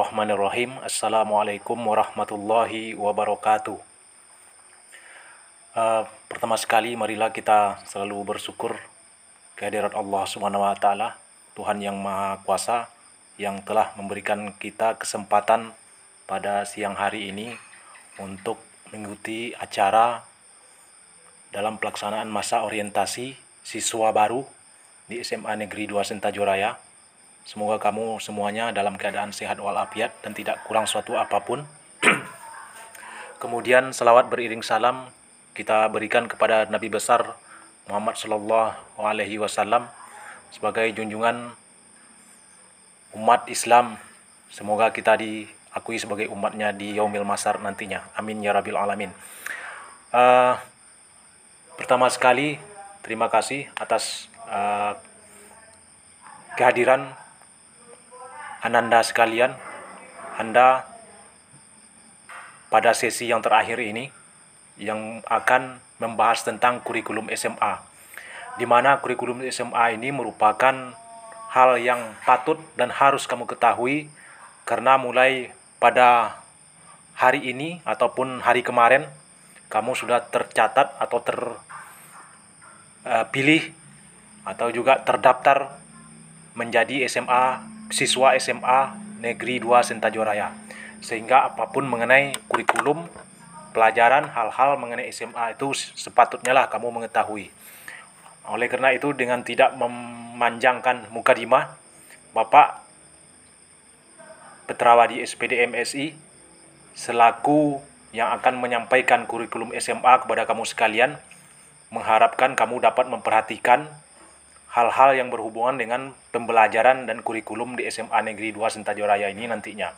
Bismillahirrahmanirrahim. Assalamualaikum warahmatullahi wabarakatuh. Pertama sekali, marilah kita selalu bersyukur kehadirat Allah Subhanahu wa Ta'ala, Tuhan yang Maha Kuasa, yang telah memberikan kita kesempatan pada siang hari ini untuk mengikuti acara dalam pelaksanaan masa orientasi siswa baru di SMA Negeri 2 Sentajoraya. Semoga kamu semuanya dalam keadaan sehat walafiat dan tidak kurang suatu apapun. Kemudian selawat beriring salam kita berikan kepada Nabi besar Muhammad Sallallahu Alaihi Wasallam sebagai junjungan umat Islam. Semoga kita diakui sebagai umatnya di Yaumil Masar nantinya. Amin ya Rabbil Alamin. Pertama sekali, terima kasih atas kehadiran Ananda sekalian, Anda pada sesi yang terakhir ini yang akan membahas tentang kurikulum SMA, di mana kurikulum SMA ini merupakan hal yang patut dan harus kamu ketahui, karena mulai pada hari ini ataupun hari kemarin kamu sudah tercatat atau terpilih atau juga terdaftar menjadi siswa SMA Negeri 2 Sentajoraya, sehingga apapun mengenai kurikulum pelajaran, hal-hal mengenai SMA itu sepatutnya lah kamu mengetahui. Oleh karena itu, dengan tidak memanjangkan mukadimah, Bapak Petrawadi SPD MSI selaku yang akan menyampaikan kurikulum SMA kepada kamu sekalian, mengharapkan kamu dapat memperhatikan hal-hal yang berhubungan dengan pembelajaran dan kurikulum di SMA Negeri 2 Sentajoraya ini nantinya.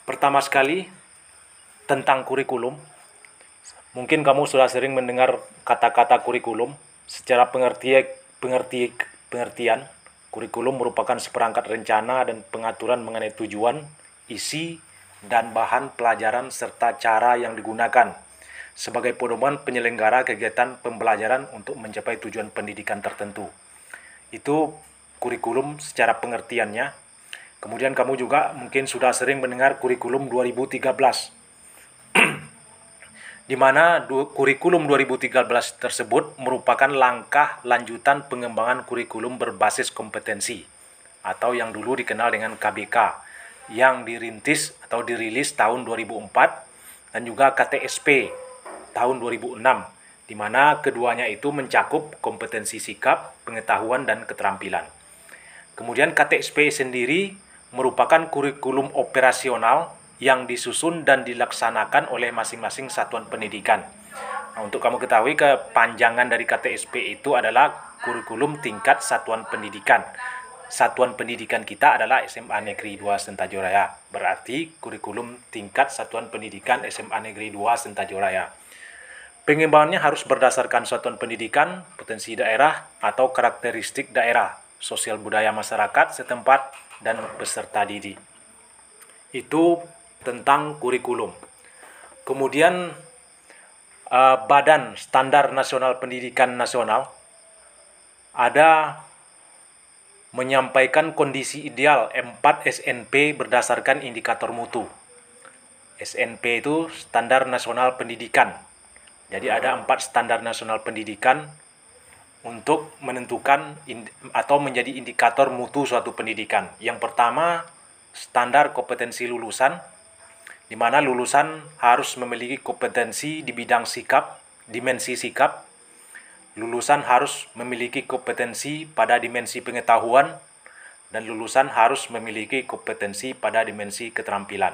Pertama sekali, tentang kurikulum. Mungkin kamu sudah sering mendengar kata-kata kurikulum. Secara pengertian, kurikulum merupakan seperangkat rencana dan pengaturan mengenai tujuan, isi, dan bahan pelajaran serta cara yang digunakan sebagai pedoman penyelenggara kegiatan pembelajaran untuk mencapai tujuan pendidikan tertentu. Itu kurikulum secara pengertiannya. Kemudian kamu juga mungkin sudah sering mendengar kurikulum 2013. Di mana kurikulum 2013 tersebut merupakan langkah lanjutan pengembangan kurikulum berbasis kompetensi atau yang dulu dikenal dengan KBK, yang dirintis atau dirilis tahun 2004, dan juga KTSP tahun 2006, di mana keduanya itu mencakup kompetensi sikap, pengetahuan, dan keterampilan. Kemudian KTSP sendiri merupakan kurikulum operasional yang disusun dan dilaksanakan oleh masing-masing satuan pendidikan. Nah, untuk kamu ketahui, kepanjangan dari KTSP itu adalah kurikulum tingkat satuan pendidikan. Satuan pendidikan kita adalah SMA Negeri 2 Sentajoraya. Berarti kurikulum tingkat satuan pendidikan SMA Negeri 2 Sentajoraya. Pengembangannya harus berdasarkan satuan pendidikan, potensi daerah, atau karakteristik daerah, sosial budaya masyarakat setempat, dan peserta didik. Itu tentang kurikulum. Kemudian Badan Standar Nasional Pendidikan Nasional ada menyampaikan kondisi ideal 4 SNP berdasarkan indikator mutu. SNP itu Standar Nasional Pendidikan. Jadi ada 4 standar nasional pendidikan untuk menentukan atau menjadi indikator mutu suatu pendidikan. Yang pertama, standar kompetensi lulusan, di mana lulusan harus memiliki kompetensi di bidang sikap, dimensi sikap. Lulusan harus memiliki kompetensi pada dimensi pengetahuan, dan lulusan harus memiliki kompetensi pada dimensi keterampilan.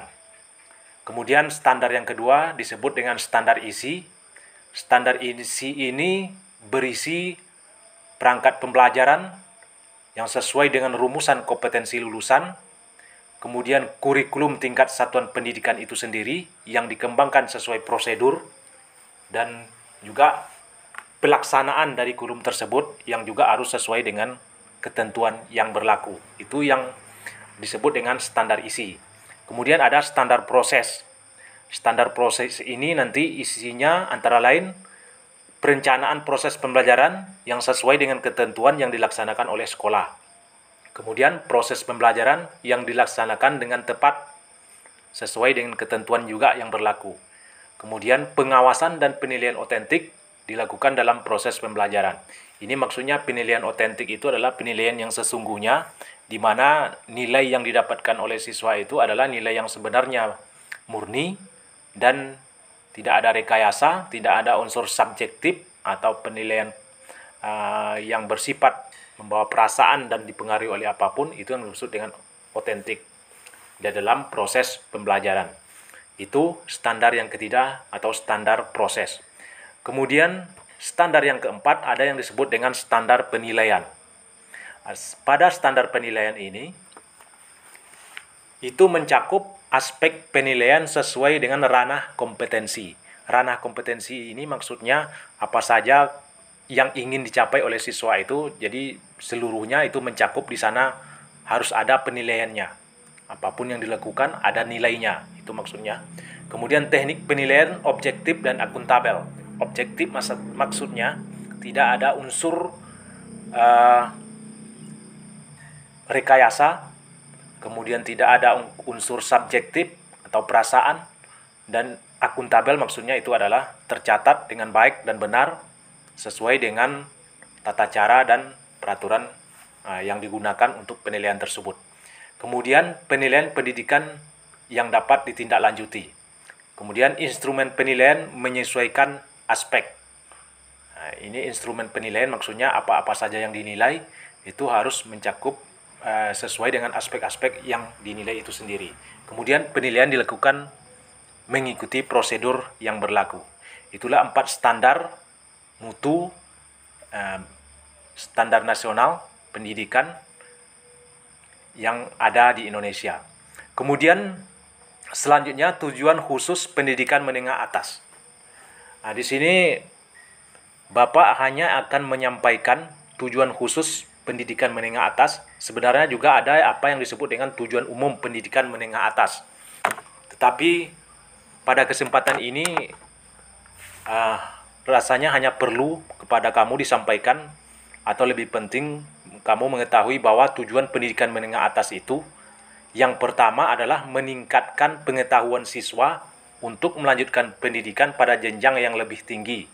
Kemudian standar yang kedua disebut dengan standar isi. Standar isi ini berisi perangkat pembelajaran yang sesuai dengan rumusan kompetensi lulusan, kemudian kurikulum tingkat satuan pendidikan itu sendiri yang dikembangkan sesuai prosedur, dan juga pelaksanaan dari kurikulum tersebut yang juga harus sesuai dengan ketentuan yang berlaku. Itu yang disebut dengan standar isi. Kemudian ada standar proses. Standar proses ini nanti isinya antara lain perencanaan proses pembelajaran yang sesuai dengan ketentuan yang dilaksanakan oleh sekolah. Kemudian proses pembelajaran yang dilaksanakan dengan tepat sesuai dengan ketentuan juga yang berlaku. Kemudian pengawasan dan penilaian otentik dilakukan dalam proses pembelajaran. Ini maksudnya penilaian otentik itu adalah penilaian yang sesungguhnya, di mana nilai yang didapatkan oleh siswa itu adalah nilai yang sebenarnya murni dan tidak ada rekayasa, tidak ada unsur subjektif atau penilaian yang bersifat membawa perasaan dan dipengaruhi oleh apapun. Itu yang dimaksud dengan otentik di dalam proses pembelajaran. Itu standar yang ketiga atau standar proses. Kemudian standar yang keempat ada yang disebut dengan standar penilaian. Pada standar penilaian ini, itu mencakup aspek penilaian sesuai dengan ranah kompetensi. Ranah kompetensi ini maksudnya apa saja yang ingin dicapai oleh siswa itu, jadi seluruhnya itu mencakup di sana, harus ada penilaiannya. Apapun yang dilakukan ada nilainya, itu maksudnya. Kemudian teknik penilaian objektif dan akuntabel. Objektif maksudnya tidak ada unsur rekayasa, kemudian tidak ada unsur subjektif atau perasaan, dan akuntabel maksudnya itu adalah tercatat dengan baik dan benar sesuai dengan tata cara dan peraturan yang digunakan untuk penilaian tersebut. Kemudian penilaian pendidikan yang dapat ditindaklanjuti. Kemudian instrumen penilaian menyesuaikan aspek. Ini instrumen penilaian maksudnya apa-apa saja yang dinilai itu harus mencakup sesuai dengan aspek-aspek yang dinilai itu sendiri. Kemudian penilaian dilakukan mengikuti prosedur yang berlaku. Itulah 4 standar mutu, standar nasional pendidikan yang ada di Indonesia. Kemudian selanjutnya tujuan khusus pendidikan menengah atas. Nah, di sini Bapak hanya akan menyampaikan tujuan khusus pendidikan menengah atas. Sebenarnya juga ada apa yang disebut dengan tujuan umum pendidikan menengah atas. Tetapi pada kesempatan ini rasanya hanya perlu kepada kamu disampaikan, atau lebih penting kamu mengetahui bahwa tujuan pendidikan menengah atas itu yang pertama adalah meningkatkan pengetahuan siswa untuk melanjutkan pendidikan pada jenjang yang lebih tinggi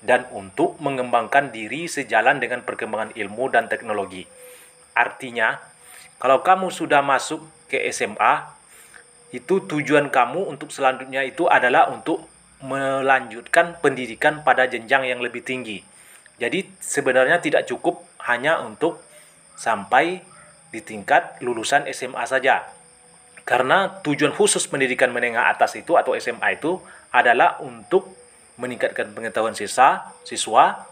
dan untuk mengembangkan diri sejalan dengan perkembangan ilmu dan teknologi. Artinya, kalau kamu sudah masuk ke SMA, itu tujuan kamu untuk selanjutnya itu adalah untuk melanjutkan pendidikan pada jenjang yang lebih tinggi. Jadi sebenarnya tidak cukup hanya untuk sampai di tingkat lulusan SMA saja. Karena tujuan khusus pendidikan menengah atas itu atau SMA itu adalah untuk meningkatkan pengetahuan siswa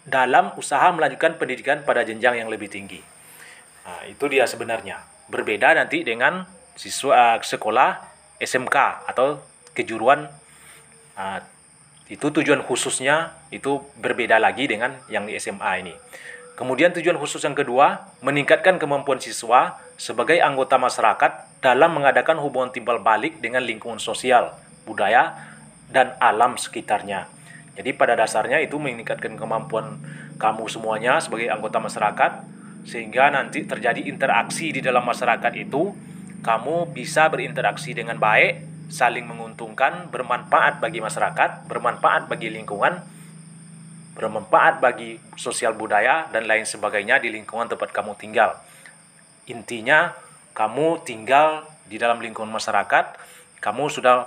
dalam usaha melanjutkan pendidikan pada jenjang yang lebih tinggi. Nah, itu dia sebenarnya. Berbeda nanti dengan siswa sekolah SMK atau kejuruan, itu tujuan khususnya itu berbeda lagi dengan yang di SMA ini. Kemudian tujuan khusus yang kedua, meningkatkan kemampuan siswa sebagai anggota masyarakat dalam mengadakan hubungan timbal balik dengan lingkungan sosial, budaya, dan alam sekitarnya. Jadi pada dasarnya itu meningkatkan kemampuan kamu semuanya sebagai anggota masyarakat, sehingga nanti terjadi interaksi di dalam masyarakat itu, kamu bisa berinteraksi dengan baik, saling menguntungkan, bermanfaat bagi masyarakat, bermanfaat bagi lingkungan, bermanfaat bagi sosial budaya, dan lain sebagainya di lingkungan tempat kamu tinggal. Intinya, kamu tinggal di dalam lingkungan masyarakat, kamu sudah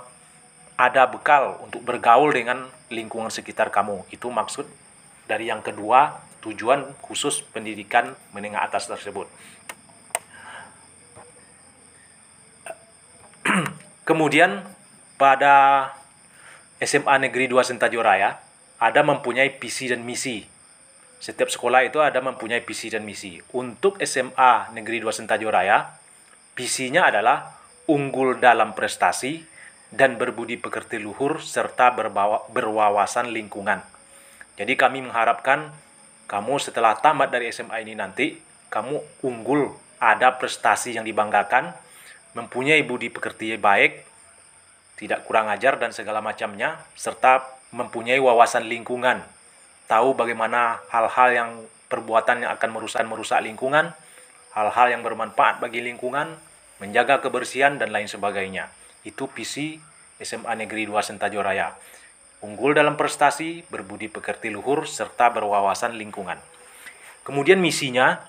ada bekal untuk bergaul dengan lingkungan sekitar kamu. Itu maksud dari yang kedua, tujuan khusus pendidikan menengah atas tersebut. Kemudian pada SMA Negeri 2 Sentajo Raya ada mempunyai visi dan misi. Setiap sekolah itu ada mempunyai visi dan misi. Untuk SMA Negeri 2 Sentajo Raya, visinya adalah unggul dalam prestasi dan berbudi pekerti luhur serta berwawasan lingkungan. Jadi kami mengharapkan kamu setelah tamat dari SMA ini nanti, kamu unggul, ada prestasi yang dibanggakan, mempunyai budi pekerti baik, tidak kurang ajar dan segala macamnya, serta mempunyai wawasan lingkungan, tahu bagaimana hal-hal yang perbuatan yang akan merusak lingkungan, hal-hal yang bermanfaat bagi lingkungan, menjaga kebersihan, dan lain sebagainya. Itu visi SMA Negeri 2 Sentajo Raya. Unggul dalam prestasi, berbudi pekerti luhur, serta berwawasan lingkungan. Kemudian misinya,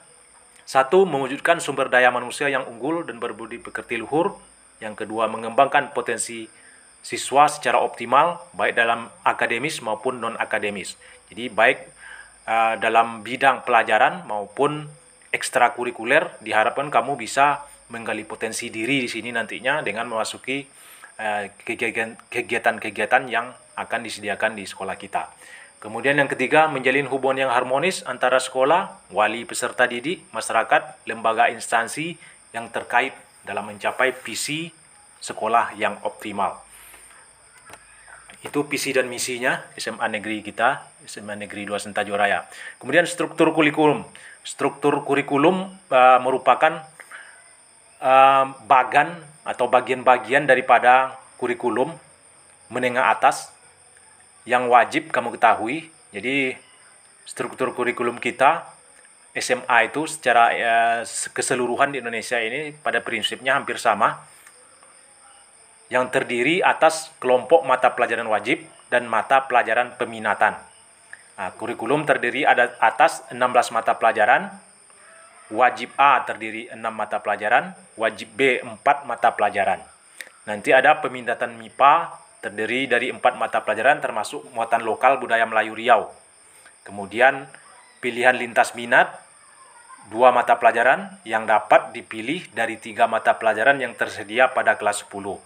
1. Mewujudkan sumber daya manusia yang unggul dan berbudi pekerti luhur. Yang kedua, mengembangkan potensi siswa secara optimal, baik dalam akademis maupun non-akademis. Jadi baik dalam bidang pelajaran maupun ekstrakurikuler, diharapkan kamu bisa menggali potensi diri di sini nantinya dengan memasuki kegiatan-kegiatan yang akan disediakan di sekolah kita. Kemudian yang ketiga, menjalin hubungan yang harmonis antara sekolah, wali peserta didik, masyarakat, lembaga instansi yang terkait dalam mencapai visi sekolah yang optimal. Itu visi dan misinya SMA Negeri kita, SMA Negeri 2 Sentajo Raya. Kemudian struktur kurikulum. Struktur kurikulum merupakan bagian daripada kurikulum menengah atas yang wajib kamu ketahui. Jadi struktur kurikulum kita SMA itu secara keseluruhan di Indonesia ini pada prinsipnya hampir sama, yang terdiri atas kelompok mata pelajaran wajib dan mata pelajaran peminatan. Nah, kurikulum terdiri atas 16 mata pelajaran, wajib A terdiri 6 mata pelajaran, wajib B 4 mata pelajaran. Nanti ada peminatan MIPA terdiri dari 4 mata pelajaran termasuk muatan lokal budaya Melayu Riau. Kemudian pilihan lintas minat 2 mata pelajaran yang dapat dipilih dari 3 mata pelajaran yang tersedia pada kelas 10.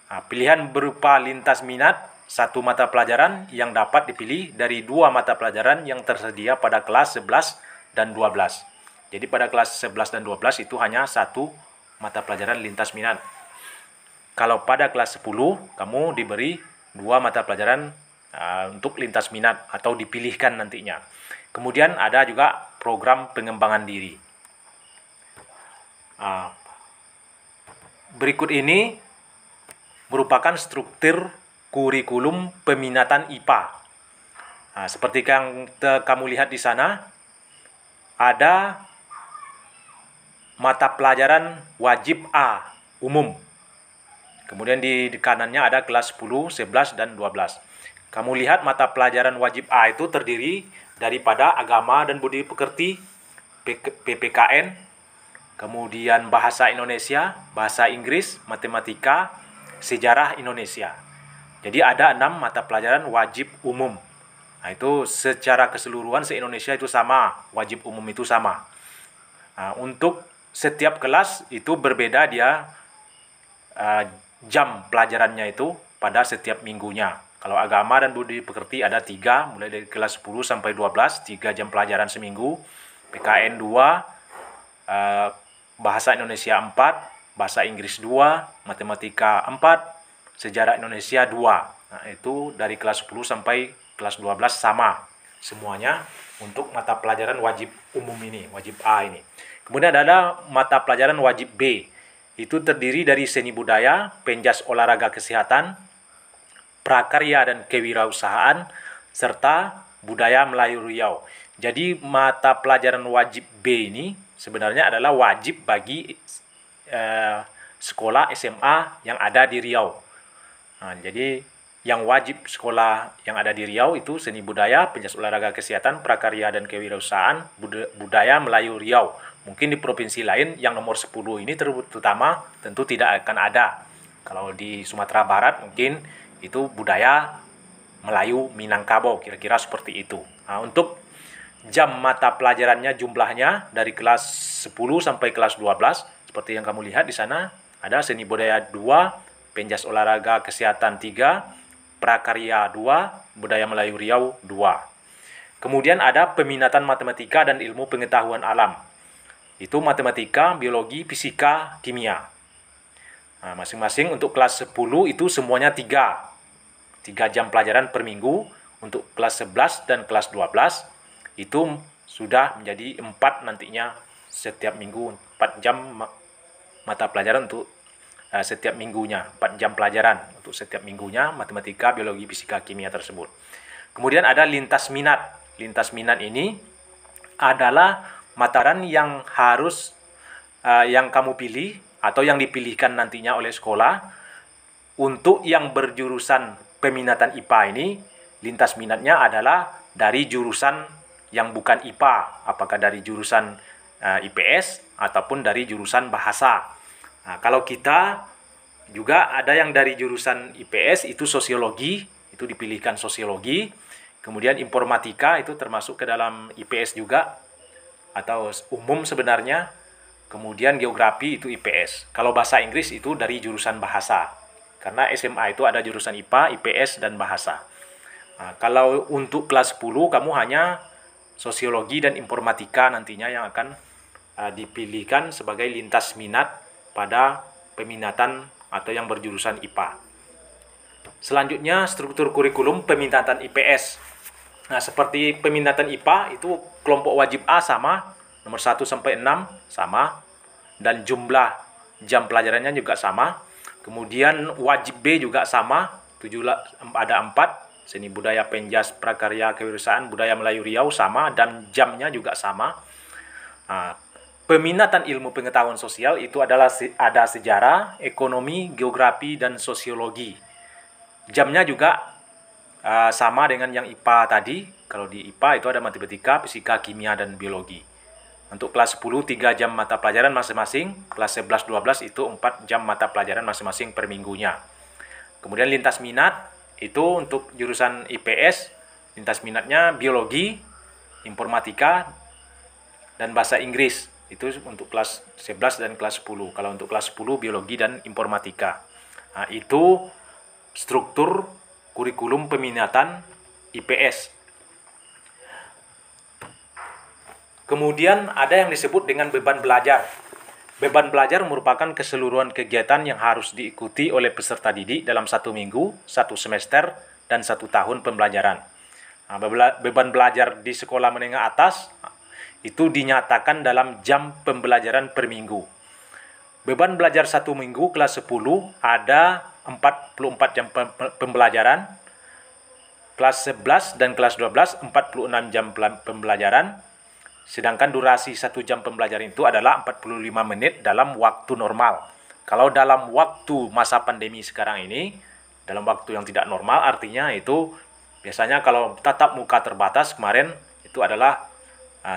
Nah, pilihan berupa lintas minat 1 mata pelajaran yang dapat dipilih dari 2 mata pelajaran yang tersedia pada kelas 11 dan 12. Jadi pada kelas 11 dan 12 itu hanya 1 mata pelajaran lintas minat. Kalau pada kelas 10, kamu diberi 2 mata pelajaran untuk lintas minat atau dipilihkan nantinya. Kemudian ada juga program pengembangan diri. Berikut ini merupakan struktur kurikulum peminatan IPA. Seperti yang kamu lihat di sana, ada mata pelajaran wajib A, umum. Kemudian di kanannya ada kelas 10, 11, dan 12. Kamu lihat mata pelajaran wajib A itu terdiri daripada agama dan budi pekerti, PPKN, kemudian bahasa Indonesia, bahasa Inggris, matematika, sejarah Indonesia. Jadi ada 6 mata pelajaran wajib umum. Nah, itu secara keseluruhan se-Indonesia itu sama, wajib umum itu sama. Nah, untuk setiap kelas itu berbeda dia jam pelajarannya itu pada setiap minggunya. Kalau agama dan budi pekerti ada 3, mulai dari kelas 10 sampai 12, 3 jam pelajaran seminggu. PKN 2, bahasa Indonesia 4, bahasa Inggris 2, matematika 4, sejarah Indonesia 2. Nah, itu dari kelas 10 sampai kelas 12 sama semuanya untuk mata pelajaran wajib umum ini, wajib A ini. Kemudian ada mata pelajaran wajib B. Itu terdiri dari seni budaya, penjas olahraga kesehatan, prakarya dan kewirausahaan, serta budaya Melayu Riau. Jadi mata pelajaran wajib B ini sebenarnya adalah wajib bagi sekolah SMA yang ada di Riau. Nah, jadi yang wajib sekolah yang ada di Riau itu seni budaya, penjas olahraga kesehatan, prakarya dan kewirausahaan, budaya Melayu Riau. Mungkin di provinsi lain yang nomor 10 ini terutama tentu tidak akan ada. Kalau di Sumatera Barat mungkin itu budaya Melayu Minangkabau, kira-kira seperti itu. Nah, untuk jam mata pelajarannya jumlahnya dari kelas 10 sampai kelas 12, seperti yang kamu lihat di sana, ada seni budaya 2, penjas olahraga kesehatan 3, prakarya 2, budaya Melayu Riau 2. Kemudian ada peminatan matematika dan ilmu pengetahuan alam. Itu matematika, biologi, fisika, kimia. Nah, masing-masing untuk kelas 10 itu semuanya 3 jam pelajaran per minggu. Untuk kelas 11 dan kelas 12 itu sudah menjadi 4 nantinya setiap minggu, 4 jam mata pelajaran untuk setiap minggunya, 4 jam pelajaran untuk setiap minggunya matematika, biologi, fisika, kimia tersebut. Kemudian ada lintas minat. Lintas minat ini adalah mata pelajaran yang harus yang kamu pilih atau yang dipilihkan nantinya oleh sekolah. Untuk yang berjurusan peminatan IPA ini, lintas minatnya adalah dari jurusan yang bukan IPA, apakah dari jurusan IPS ataupun dari jurusan bahasa. Nah, kalau kita juga ada yang dari jurusan IPS itu sosiologi, itu dipilihkan sosiologi. Kemudian informatika itu termasuk ke dalam IPS juga atau umum sebenarnya. Kemudian geografi itu IPS. Kalau bahasa Inggris itu dari jurusan bahasa. Karena SMA itu ada jurusan IPA, IPS, dan bahasa. Nah, kalau untuk kelas 10 kamu hanya sosiologi dan informatika nantinya yang akan dipilihkan sebagai lintas minat pada peminatan atau yang berjurusan IPA. Selanjutnya struktur kurikulum peminatan IPS. Nah, seperti peminatan IPA itu kelompok wajib A sama, nomor 1 sampai 6 sama, dan jumlah jam pelajarannya juga sama. Kemudian wajib B juga sama, ada 4, seni budaya penjas prakarya kewirausahaan budaya Melayu Riau sama, dan jamnya juga sama. Nah, peminatan ilmu pengetahuan sosial itu adalah ada sejarah, ekonomi, geografi, dan sosiologi. Jamnya juga sama dengan yang IPA tadi. Kalau di IPA itu ada matematika, fisika, kimia, dan biologi. Untuk kelas 10, 3 jam mata pelajaran masing-masing. Kelas 11, 12 itu 4 jam mata pelajaran masing-masing per minggunya. Kemudian lintas minat, itu untuk jurusan IPS, lintas minatnya biologi, informatika, dan bahasa Inggris. Itu untuk kelas 11 dan kelas 10. Kalau untuk kelas 10, biologi dan informatika. Nah, itu struktur kurikulum peminatan IPS. Kemudian ada yang disebut dengan beban belajar. Beban belajar merupakan keseluruhan kegiatan yang harus diikuti oleh peserta didik dalam 1 minggu, 1 semester, dan 1 tahun pembelajaran. Nah, beban belajar di sekolah menengah atas itu dinyatakan dalam jam pembelajaran per minggu. Beban belajar 1 minggu kelas 10 ada 44 jam pembelajaran. Kelas 11 dan kelas 12 46 jam pembelajaran. Sedangkan durasi 1 jam pembelajaran itu adalah 45 menit dalam waktu normal. Kalau dalam waktu masa pandemi sekarang ini, dalam waktu yang tidak normal, artinya itu biasanya kalau tatap muka terbatas kemarin itu adalah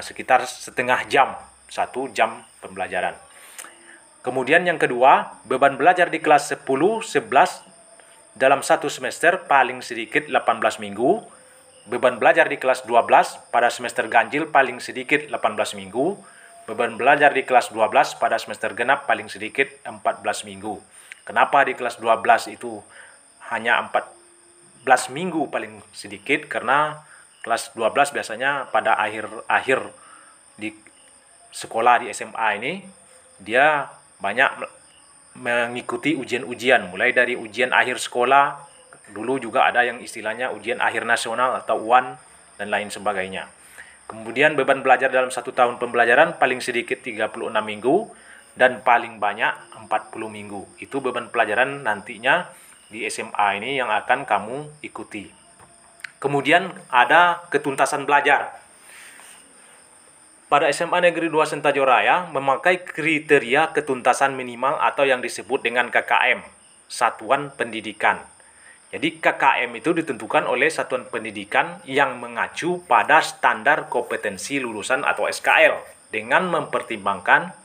sekitar setengah jam, 1 jam pembelajaran. Kemudian yang kedua, beban belajar di kelas 10, 11 dalam 1 semester paling sedikit 18 minggu. Beban belajar di kelas 12 pada semester ganjil paling sedikit 18 minggu. Beban belajar di kelas 12 pada semester genap paling sedikit 14 minggu. Kenapa di kelas 12 itu hanya 14 minggu paling sedikit? Karena kelas 12 biasanya pada akhir di sekolah di SMA ini dia banyak mengikuti ujian-ujian, mulai dari ujian akhir sekolah. Dulu juga ada yang istilahnya ujian akhir nasional atau UAN dan lain sebagainya. Kemudian beban belajar dalam 1 tahun pembelajaran paling sedikit 36 minggu dan paling banyak 40 minggu. Itu beban pelajaran nantinya di SMA ini yang akan kamu ikuti. Kemudian ada ketuntasan belajar. Pada SMA Negeri 2 Sentajo Raya memakai kriteria ketuntasan minimal atau yang disebut dengan KKM, Satuan Pendidikan. Jadi KKM itu ditentukan oleh satuan pendidikan yang mengacu pada standar kompetensi lulusan atau SKL dengan mempertimbangkan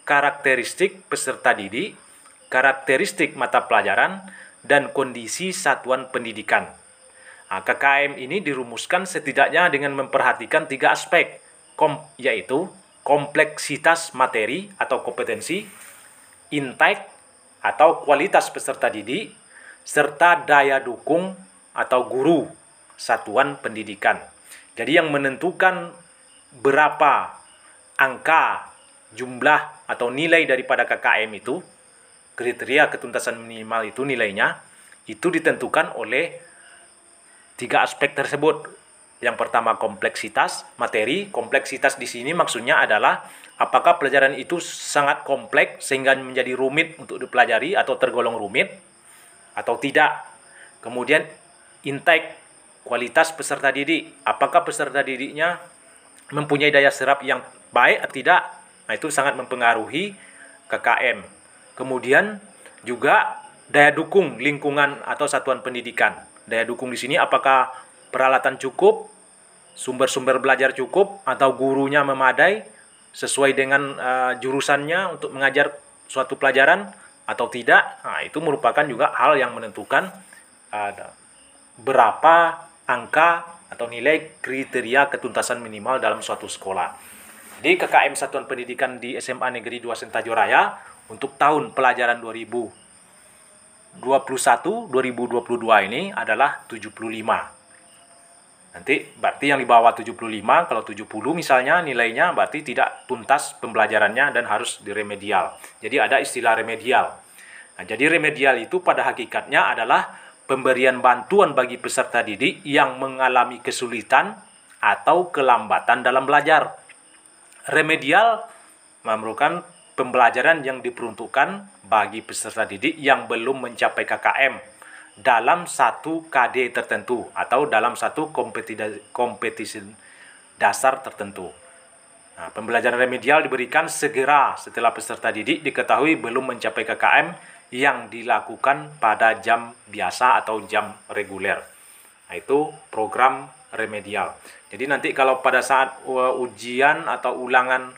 karakteristik peserta didik, karakteristik mata pelajaran, dan kondisi satuan pendidikan. Nah, KKM ini dirumuskan setidaknya dengan memperhatikan 3 aspek, yaitu kompleksitas materi atau kompetensi, intake atau kualitas peserta didik, serta daya dukung atau guru satuan pendidikan. Jadi yang menentukan berapa angka, jumlah atau nilai daripada KKM itu, kriteria ketuntasan minimal itu nilainya, itu ditentukan oleh 3 aspek tersebut. Yang pertama kompleksitas materi. Kompleksitas di sini maksudnya adalah apakah pelajaran itu sangat kompleks sehingga menjadi rumit untuk dipelajari atau tergolong rumit atau tidak. Kemudian intake, kualitas peserta didik. Apakah peserta didiknya mempunyai daya serap yang baik atau tidak. Nah, itu sangat mempengaruhi KKM. Kemudian juga daya dukung lingkungan atau satuan pendidikan. Daya dukung di sini apakah peralatan cukup, sumber-sumber belajar cukup, atau gurunya memadai sesuai dengan jurusannya untuk mengajar suatu pelajaran atau tidak. Nah, itu merupakan juga hal yang menentukan berapa angka atau nilai kriteria ketuntasan minimal dalam suatu sekolah. Jadi KKM Satuan Pendidikan di SMA Negeri 2 Sentajo Raya untuk tahun pelajaran 2021-2022 ini adalah 75. Nanti berarti yang di bawah 75, kalau 70 misalnya nilainya berarti tidak tuntas pembelajarannya dan harus diremedial. Jadi ada istilah remedial. Nah, jadi remedial itu pada hakikatnya adalah pemberian bantuan bagi peserta didik yang mengalami kesulitan atau kelambatan dalam belajar. Remedial merupakan pembelajaran yang diperuntukkan bagi peserta didik yang belum mencapai KKM dalam satu KD tertentu atau dalam satu kompetisi dasar tertentu. Nah, pembelajaran remedial diberikan segera setelah peserta didik diketahui belum mencapai KKM yang dilakukan pada jam biasa atau jam reguler. Nah, itu program remedial. Jadi nanti kalau pada saat ujian atau ulangan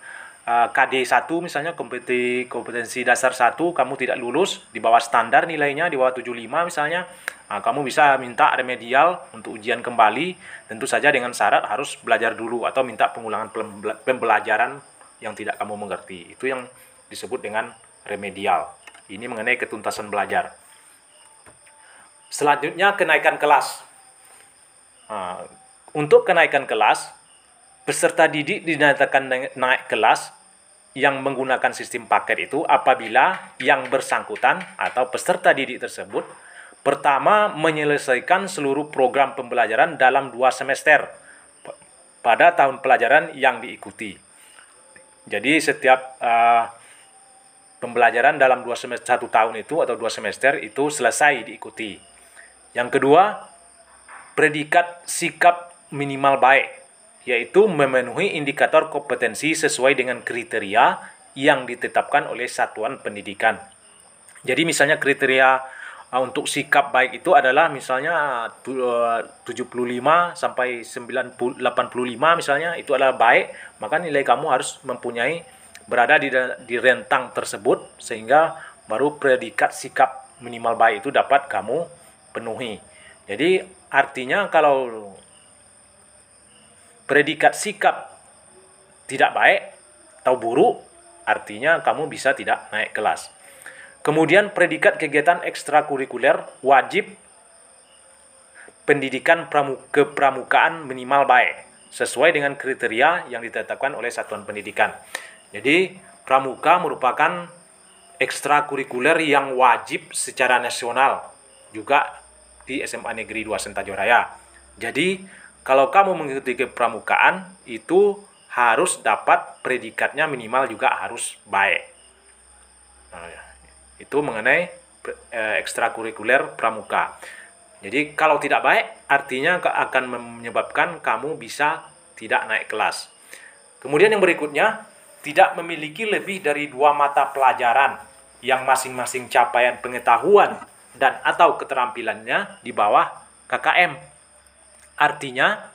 KD 1 misalnya, kompetensi dasar 1, kamu tidak lulus, di bawah standar nilainya, di bawah 75 misalnya, kamu bisa minta remedial untuk ujian kembali, tentu saja dengan syarat harus belajar dulu atau minta pengulangan pembelajaran yang tidak kamu mengerti. Itu yang disebut dengan remedial. Ini mengenai ketuntasan belajar. Selanjutnya kenaikan kelas. Untuk kenaikan kelas, peserta didik dinyatakan naik kelas yang menggunakan sistem paket itu apabila yang bersangkutan atau peserta didik tersebut pertama menyelesaikan seluruh program pembelajaran dalam 2 semester pada tahun pelajaran yang diikuti. Jadi setiap pembelajaran dalam 2 semester 1 tahun itu atau 2 semester itu selesai diikuti. Yang kedua, predikat sikap minimal baik, yaitu memenuhi indikator kompetensi sesuai dengan kriteria yang ditetapkan oleh satuan pendidikan. Jadi misalnya kriteria untuk sikap baik itu adalah misalnya 75 sampai 85 misalnya, itu adalah baik, maka nilai kamu harus mempunyai berada di rentang tersebut sehingga baru predikat sikap minimal baik itu dapat kamu penuhi. Jadi artinya kalau predikat sikap tidak baik atau buruk, artinya kamu bisa tidak naik kelas. Kemudian predikat kegiatan ekstrakurikuler wajib pendidikan kepramukaan minimal baik sesuai dengan kriteria yang ditetapkan oleh satuan pendidikan. Jadi pramuka merupakan ekstrakurikuler yang wajib secara nasional juga di SMA Negeri 2 Sentajo Raya. Jadi kalau kamu mengikuti kepramukaan itu harus dapat predikatnya minimal juga harus baik. Nah, itu mengenai ekstrakurikuler pramuka. Jadi kalau tidak baik artinya akan menyebabkan kamu bisa tidak naik kelas. Kemudian yang berikutnya, tidak memiliki lebih dari 2 mata pelajaran yang masing-masing capaian pengetahuan dan atau keterampilannya di bawah KKM. Artinya,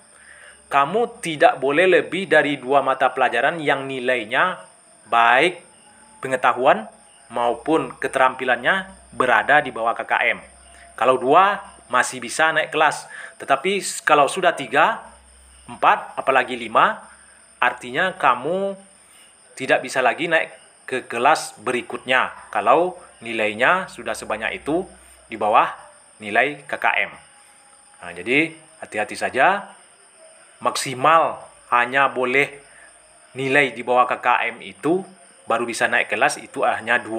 kamu tidak boleh lebih dari 2 mata pelajaran yang nilainya baik pengetahuan maupun keterampilannya berada di bawah KKM. Kalau 2 masih bisa naik kelas, tetapi kalau sudah 3, 4, apalagi 5, artinya kamu tidak bisa lagi naik ke kelas berikutnya kalau nilainya sudah sebanyak itu di bawah nilai KKM. Nah, jadi hati-hati saja, maksimal hanya boleh nilai di bawah KKM itu baru bisa naik kelas itu hanya 2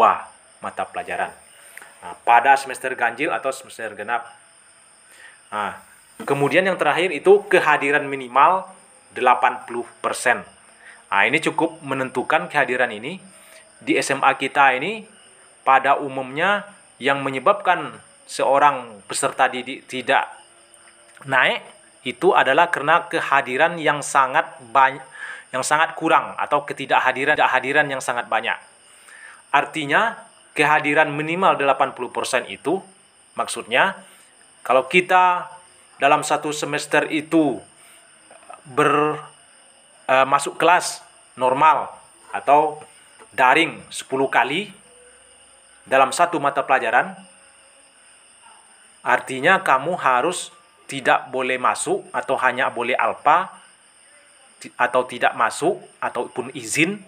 mata pelajaran. Nah, pada semester ganjil atau semester genap. Nah, kemudian yang terakhir itu kehadiran minimal 80%. Nah, ini cukup menentukan kehadiran ini. Di SMA kita ini pada umumnya yang menyebabkan seorang peserta didik tidak naik itu adalah karena kehadiran yang sangat banyak, yang sangat kurang atau ketidakhadiran yang sangat banyak. Artinya kehadiran minimal 80% itu maksudnya kalau kita dalam satu semester itu masuk kelas normal atau daring 10 kali dalam satu mata pelajaran, artinya kamu harus tidak boleh masuk atau hanya boleh alfa atau tidak masuk ataupun izin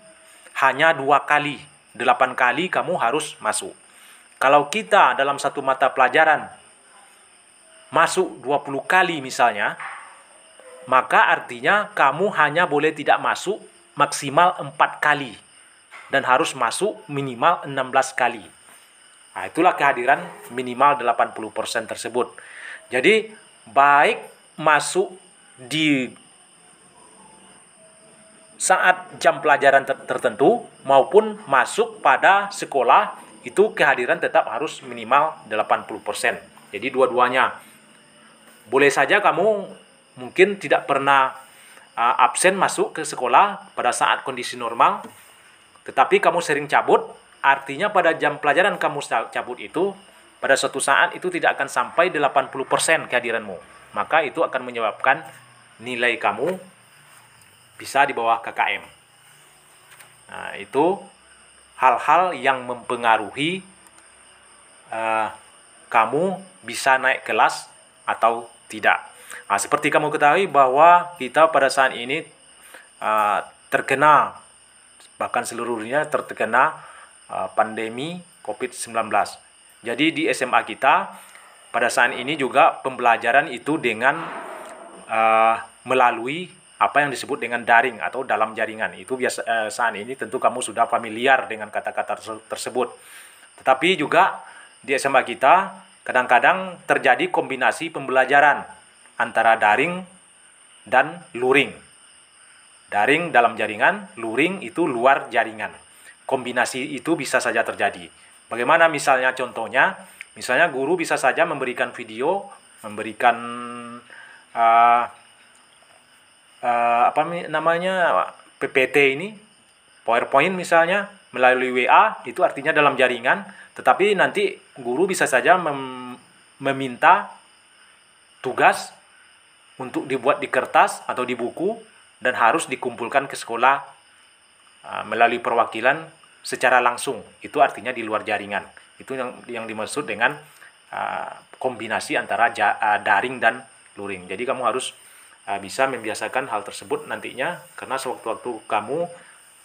hanya 2 kali. 8 kali kamu harus masuk. Kalau kita dalam satu mata pelajaran masuk 20 kali misalnya, maka artinya kamu hanya boleh tidak masuk maksimal 4 kali dan harus masuk minimal 16 kali. Nah, itulah kehadiran minimal 80% tersebut. Jadi baik masuk di saat jam pelajaran tertentu maupun masuk pada sekolah, itu kehadiran tetap harus minimal 80%. Jadi dua-duanya. Boleh saja kamu mungkin tidak pernah absen masuk ke sekolah pada saat kondisi normal, tetapi kamu sering cabut, artinya pada jam pelajaran kamu cabut itu, pada suatu saat itu tidak akan sampai 80% kehadiranmu. Maka itu akan menyebabkan nilai kamu bisa di bawah KKM. Nah, itu hal-hal yang mempengaruhi kamu bisa naik kelas atau tidak. Nah, seperti kamu ketahui bahwa kita pada saat ini terkena, bahkan seluruh dunia terkena pandemi COVID-19. Jadi di SMA kita pada saat ini juga pembelajaran itu dengan melalui apa yang disebut dengan daring atau dalam jaringan. Itu saat ini tentu kamu sudah familiar dengan kata-kata tersebut. Tetapi juga di SMA kita kadang-kadang terjadi kombinasi pembelajaran antara daring dan luring. Daring dalam jaringan, luring itu luar jaringan. Kombinasi itu bisa saja terjadi. Bagaimana misalnya contohnya? Misalnya guru bisa saja memberikan video, memberikan PPT ini, PowerPoint misalnya, melalui WA, itu artinya dalam jaringan, tetapi nanti guru bisa saja meminta tugas untuk dibuat di kertas atau di buku dan harus dikumpulkan ke sekolah melalui perwakilan secara langsung. Itu artinya di luar jaringan. Itu yang dimaksud dengan kombinasi antara daring dan luring. Jadi kamu harus bisa membiasakan hal tersebut nantinya, karena sewaktu-waktu kamu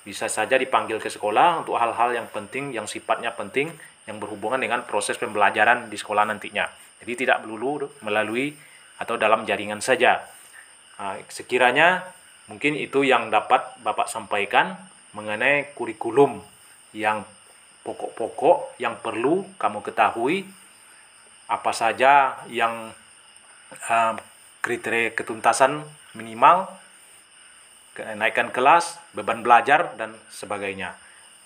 bisa saja dipanggil ke sekolah untuk hal-hal yang penting, yang sifatnya penting, yang berhubungan dengan proses pembelajaran di sekolah nantinya. Jadi tidak melulu melalui atau dalam jaringan saja. Sekiranya mungkin itu yang dapat Bapak sampaikan mengenai kurikulum yang pokok-pokok yang perlu kamu ketahui, apa saja yang kriteria ketuntasan minimal, kenaikan kelas, beban belajar, dan sebagainya.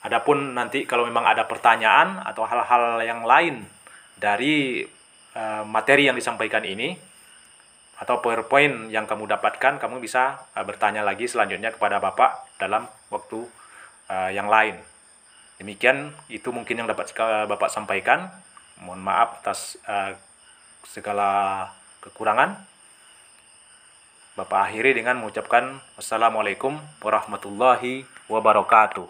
Adapun nanti kalau memang ada pertanyaan atau hal-hal yang lain dari materi yang disampaikan ini, atau PowerPoint yang kamu dapatkan, kamu bisa bertanya lagi selanjutnya kepada Bapak dalam waktu yang lain. Demikian, itu mungkin yang dapat Bapak sampaikan. Mohon maaf atas segala kekurangan. Bapak akhiri dengan mengucapkan wassalamualaikum warahmatullahi wabarakatuh.